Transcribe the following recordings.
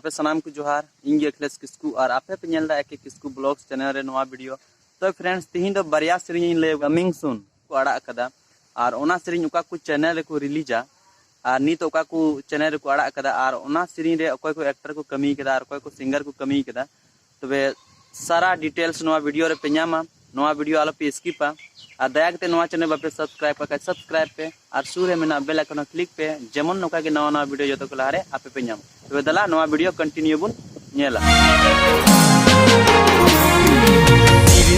आपे सनाम को जोहार इंगे अखिलेश किस्कू और आपे पे नेलदा एके किस्कू ब्लॉग्स चैनल रे नवा वीडियो। तो फ्रेंड्स तिहिन दो बारिया सेरिंग ले कमिंग सून को आड़ा कदा और ओना सेरिंग उका को चैनल रे को रिलीजा और नित उका को चैनल रे को आड़ा कदा और ओना सेरिंग रे अकोय को एक्टर को कमी कदा और अकोय को सिंगर को कमी कदा। तबे सारा डिटेल्स नवा वीडियो रे पे न्यामा। नवा वीडियो आलो पे स्किपा और दया करते नवा चैनल बापे सब्सक्राइब का सब्सक्राइब पे और सुर है मेना बेल आइकन क्लिक पे जेमन नोका के नवा नवा वीडियो जो तो लारे आपे पे न्याम। तबे दला नवा वीडियो कंटिन्यू बुन नेला।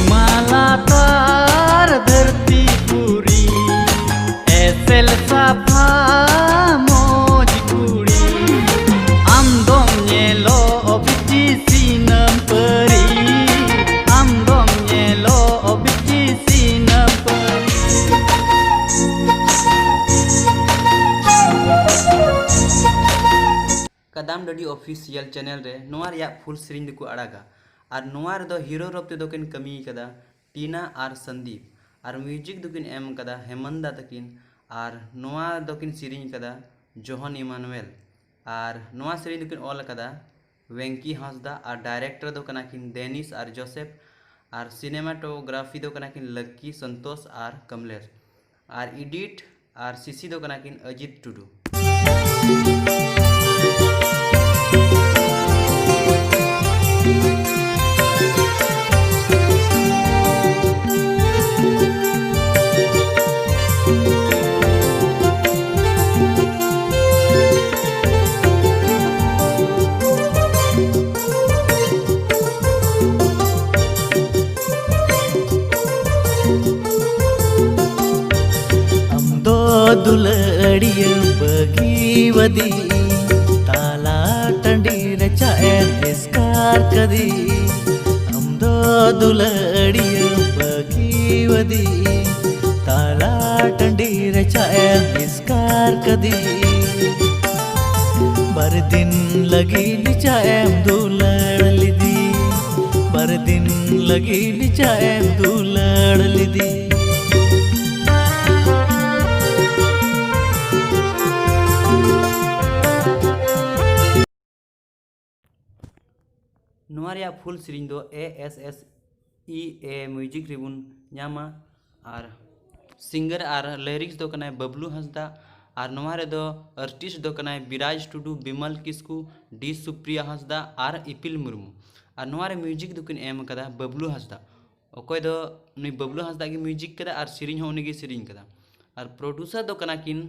माला तार धरती पूरी एसेल साफा मोज कुड़ी आम दोम नेलो ओबिची सीनम परी आम दोम नेलो ओबिची सीनम परी। कदम डडी ऑफिशियल चैनल रे नोआ रिया फुल सीरीज को आड़ागा और नोआ रे दो हीरो रबते दोकिन कमी कदा टीना और संदीप और म्यूजिक दोकिन एम कदा हेमंदा तकिन और नोआ दोकिन सीरीज कदा जोहन इमानुएल और नोआ सीरीज दोकिन ऑल कदा वेंकी हांसदा और डायरेक्टर दो कनाकिन डेनिस और जोसेफ और सिनेमाटोग्राफी दो कनाकिन लक्की संतोष और कमलेश और एडिट और सीसी दो कनाकिन अजित टुडू। दुलड़िया बगीवदी ताला टंडी रचा एस्कार कदी हम दो दुलड़िया बगीवदी ताला टंडी रचा एस्कार कदी बर दिन लगी निचा एम दुलड़ लिदी बर दिन लगी निचा एम दुलड़ लिदी। नोआ रिया फुल सीरीज दो ASSEA म्यूजिक रिबुन न्यामा और सिंगर और लिरिक्स दो कनाय बबलू हांसदा और नोआ रे दो आर्टिस्ट दो कनाय बिराज टुडू बिमल किस्कू डी सुप्रिया हांसदा और इपिल मुर्मू और नोआ रे म्यूजिक दोकिन एम कदा बबलू हांसदा अकोय दो नी बबलू हांसदा की म्यूजिक कदा और सीरीज होने की सीरीज कदा और प्रोड्यूसर दो कनाकिन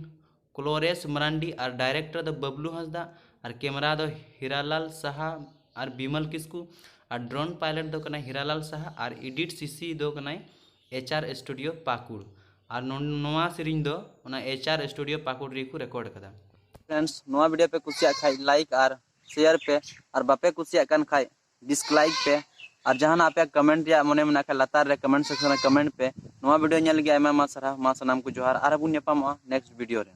क्लोरेस मरांडी और डायरेक्टर दो बबलू हांसदा और कैमरा दो हीरालाल साहा और बिमल किस्कू और ड्रोन पायलट दो कना हीरालाल साहा और एडिट सीसी दो कना HR स्टूडियो पाकुड़ और नोआ सीरीज दो ओना HR स्टूडियो पाकुड़ रे को रिकॉर्ड कदा। फ्रेंड्स नोआ वीडियो पे कुसिया खाई लाइक और शेयर पे और बापे कुसिया कान खाई डिसलाइक पे और जहां आपे कमेंट या मने मना का लतार रे कमेंट सेक्शन में कमेंट पे नोआ वीडियो नेल गया मा सरा मा सनाम को जोहार और बुन नेक्स्ट वीडियो रे।